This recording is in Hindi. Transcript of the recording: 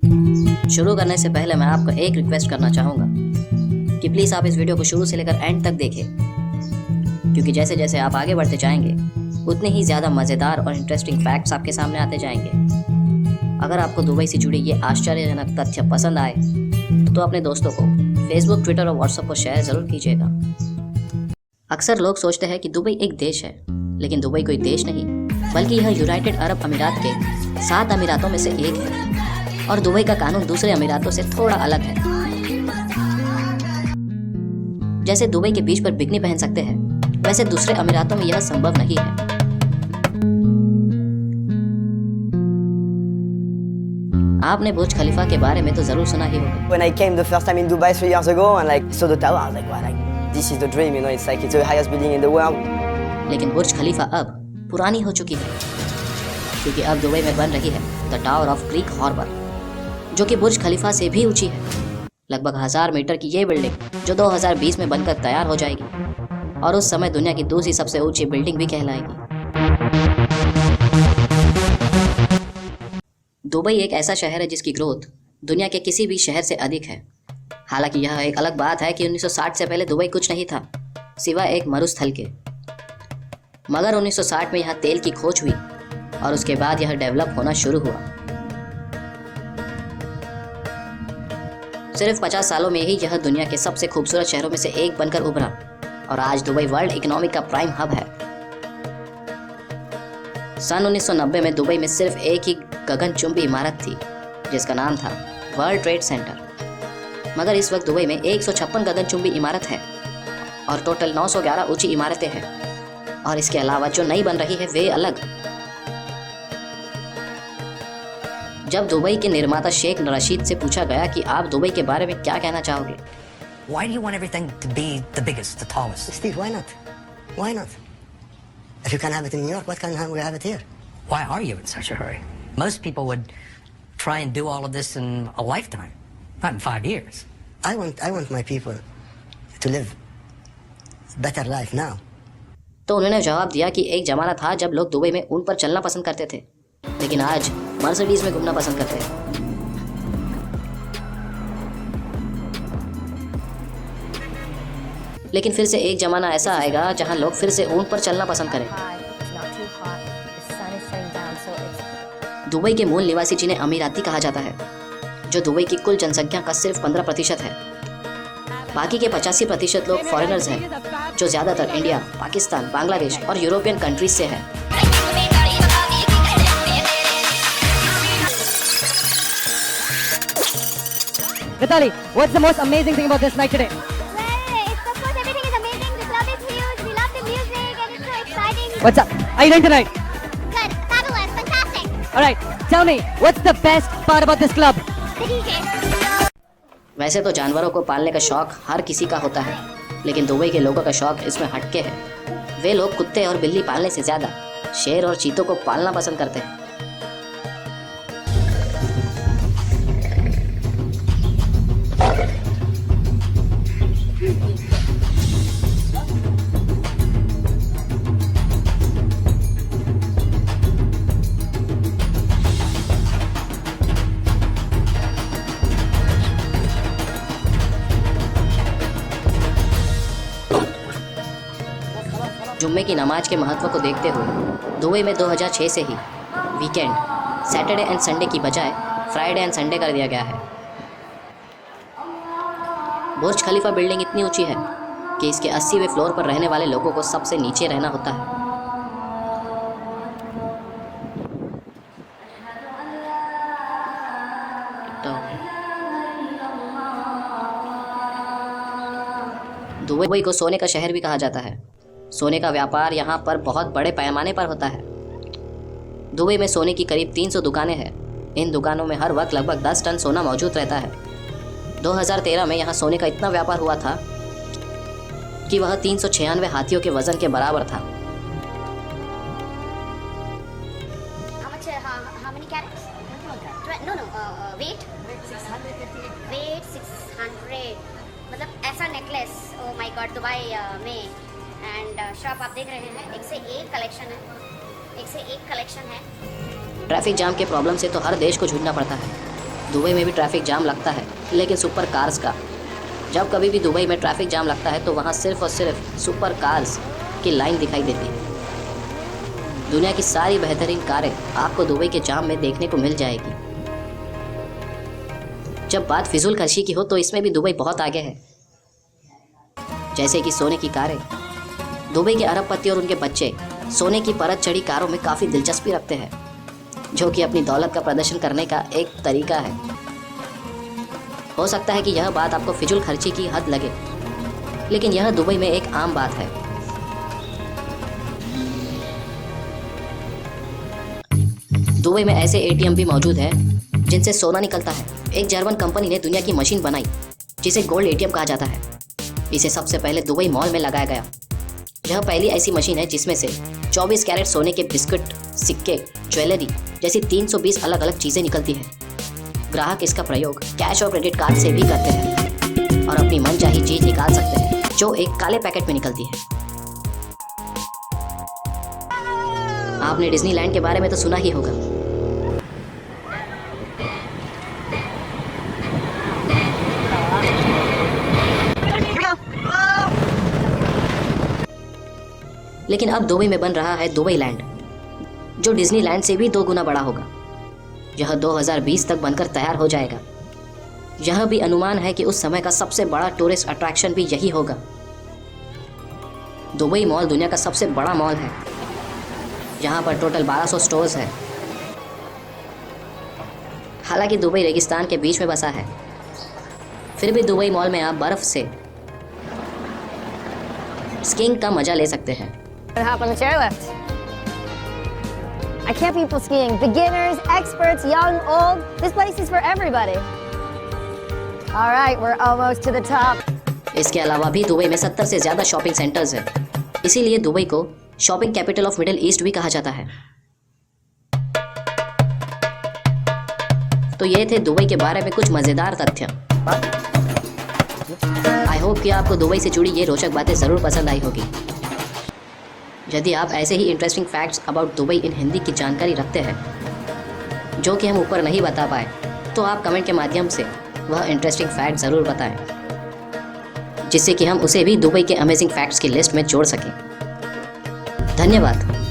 शुरू करने से पहले मैं आपको एक रिक्वेस्ट करना चाहूँगा कि प्लीज़ आप इस वीडियो को शुरू से लेकर एंड तक देखें, क्योंकि जैसे जैसे आप आगे बढ़ते जाएंगे उतने ही ज़्यादा मज़ेदार और इंटरेस्टिंग फैक्ट्स आपके सामने आते जाएंगे। अगर आपको दुबई से जुड़ी ये आश्चर्यजनक तथ्य पसंद आए तो अपने दोस्तों को फेसबुक, ट्विटर और व्हाट्सएप पर शेयर ज़रूर कीजिएगा। अक्सर लोग सोचते हैं कि दुबई एक देश है, लेकिन दुबई कोई देश नहीं, बल्कि यह यूनाइटेड अरब अमीरात के 7 अमीरातों में से एक है और दुबई का कानून दूसरे अमीरातों से थोड़ा अलग है। जैसे दुबई के बीच पर बिकनी पहन सकते हैं, वैसे दूसरे अमीरातों में यह संभव नहीं है। आपने बुर्ज खलीफा के बारे में तो जरूर सुना ही होगा। When I came the first time in Dubai 3 years ago and like saw the tower, I was like, wow, like this is the dream, you know, it's like it's the highest building in the world. लेकिन बुर्ज खलीफा अब पुरानी हो चुकी है, क्योंकि अब दुबई में बन रही है the tower of Greek harbour, जो कि बुर्ज खलीफा से भी ऊंची है। लगभग 1000 मीटर की ये बिल्डिंग जो 2020 में बनकर तैयार हो जाएगी और उस समय दुनिया की दूसरी सबसे ऊंची बिल्डिंग भी कहलाएगी। दुबई एक ऐसा शहर है जिसकी ग्रोथ दुनिया के किसी भी शहर से अधिक है। हालांकि यह एक अलग बात है कि 1960 से पहले दुबई कुछ नहीं था सिवाय एक मरुस्थल के। मगर 1960 में यहाँ तेल की खोज हुई और उसके बाद यह डेवलप होना शुरू हुआ। सिर्फ 50 सालों में ही यह दुनिया के सबसे खूबसूरत शहरों में से एक बनकर उभरा और आज दुबई वर्ल्ड इकोनॉमी का प्राइम हब है। सन 1990 में दुबई में सिर्फ एक ही गगनचुंबी इमारत थी जिसका नाम था वर्ल्ड ट्रेड सेंटर। मगर इस वक्त दुबई में 156 गगनचुंबी इमारत है और टोटल 911 ऊंची इमारतें हैं, और इसके अलावा जो नई बन रही है वे अलग। जब दुबई के निर्माता शेख रशीद से पूछा गया कि आप दुबई के बारे में क्या कहना चाहोगे, Why do you want everything to be the biggest, the tallest? Steve, why not? Why not? If you can have it in New York, what can we have it here? Why are you in such a hurry? Most people would try and do all of this in a lifetime, not in 5 years. I want my people to live better life now. तो उन्होंने जवाब दिया कि एक जमाना था जब लोग दुबई में ऊंट पर चलना पसंद करते थे, लेकिन आज मर्सिडीज में घूमना पसंद करते हैं। लेकिन फिर से एक जमाना ऐसा आएगा जहां लोग फिर से ऊंट पर चलना पसंद करें। दुबई के मूल निवासी जिन्हें अमीराती कहा जाता है, जो दुबई की कुल जनसंख्या का सिर्फ 15% है। बाकी के 85% लोग फॉरेनर्स हैं, जो ज़्यादातर इंडिया, पाकिस्तान, बांग्लादेश और यूरोपियन कंट्रीज से हैं। Vitali, what's the most amazing thing about this night today? Well, it's of course everything is amazing. The club is huge. We love the music and it's so exciting. What's up? How are you doing tonight? Good, fabulous, fantastic. All right, tell me, what's the best part about this club? The DJ. वैसे तो जानवरों को पालने का शौक हर किसी का होता है, लेकिन दुबई के लोगों का शौक इसमें हटके है। वे लोग कुत्ते और बिल्ली पालने से ज़्यादा शेर और चीतों को पालना पसंद करते हैं। जुम्मे की नमाज के महत्व को देखते हुए दुबई में 2006 से ही वीकेंड सैटरडे एंड संडे की बजाय फ्राइडे एंड संडे कर दिया गया है। बुर्ज खलीफा बिल्डिंग इतनी ऊंची है कि इसके 80वें फ्लोर पर रहने वाले लोगों को सबसे नीचे रहना होता है। दुबई को सोने का शहर भी कहा जाता है। सोने का व्यापार यहाँ पर बहुत बड़े पैमाने पर होता है। दुबई में सोने की करीब 300 दुकानें हैं। इन दुकानों में हर वक्त लगभग 10 टन सोना मौजूद रहता है। 2013 में यहाँ सोने का इतना व्यापार हुआ था कि वह 396 हाथियों के वजन के बराबर था। How much? How many carats? No, weight. Weight 600. मतलब ऐसा necklace, oh my God, Dubai में। एंड शॉप आप देख रहे हैं, एक से एक कलेक्शन है। ट्रैफिक जाम के प्रॉब्लम से तो हर देश को जूझना पड़ता है, दुबई में भी ट्रैफिक जाम लगता है, लेकिन सुपर कार्स का। जब कभी भी दुबई में ट्रैफिक जाम लगता है तो वहाँ सिर्फ और सिर्फ सुपर कार्स की लाइन दिखाई देती है। दुनिया की सारी बेहतरीन कारें आपको दुबई के जाम में देखने को मिल जाएगी। जब बात फिजूल खर्ची की हो तो इसमें भी दुबई बहुत आगे है, जैसे कि सोने की कारें। दुबई के अरबपति और उनके बच्चे सोने की परत चढ़ी कारों में काफ़ी दिलचस्पी रखते हैं, जो कि अपनी दौलत का प्रदर्शन करने का एक तरीका है। हो सकता है कि यह बात आपको फिजूल खर्ची की हद लगे, लेकिन यह दुबई में एक आम बात है। दुबई में ऐसे एटीएम भी मौजूद हैं जिनसे सोना निकलता है। एक जर्मन कंपनी ने दुनिया की मशीन बनाई जिसे गोल्ड एटीएम कहा जाता है। इसे सबसे पहले दुबई मॉल में लगाया गया। यह पहली ऐसी मशीन है जिसमें से 24 कैरेट सोने के बिस्कुट, सिक्के, ज्वेलरी जैसी 320 अलग अलग चीज़ें निकलती हैं। ग्राहक इसका प्रयोग कैश और क्रेडिट कार्ड से भी करते हैं और अपनी मनचाही चीज़ निकाल सकते हैं, जो एक काले पैकेट में निकलती है। आपने डिज्नीलैंड के बारे में तो सुना ही होगा। लेकिन अब दुबई में बन रहा है दुबई लैंड, जो डिज्नीलैंड से भी 2 गुना बड़ा होगा। यह 2020 तक बनकर तैयार हो जाएगा। यह भी अनुमान है कि उस समय का सबसे बड़ा टूरिस्ट अट्रैक्शन भी यही होगा। दुबई मॉल दुनिया का सबसे बड़ा मॉल है। यहाँ पर टोटल 1200 स्टोर्स है। हालांकि दुबई रेगिस्तान के बीच में बसा है, फिर भी दुबई मॉल में आप बर्फ से स्कीइंग का मजा ले सकते हैं। Hop on the chairlift. I can't people skiing. Beginners, experts, young, old. This place is for everybody. All right, we're almost to the top. इसके अलावा भी दुबई में 70 से ज़्यादा शॉपिंग सेंटर्स हैं। इसीलिए दुबई को shopping capital of middle east भी कहा जाता है। तो ये थे दुबई के बारे में कुछ मज़ेदार तथ्य। आई होप कि आपको दुबई से जुड़ी ये रोचक बातें ज़रूर पसंद आई होगी। यदि आप ऐसे ही इंटरेस्टिंग फैक्ट्स अबाउट दुबई इन हिंदी की जानकारी रखते हैं, जो कि हम ऊपर नहीं बता पाए, तो आप कमेंट के माध्यम से वह इंटरेस्टिंग फैक्ट ज़रूर बताएं, जिससे कि हम उसे भी दुबई के अमेजिंग फैक्ट्स की लिस्ट में जोड़ सकें। धन्यवाद।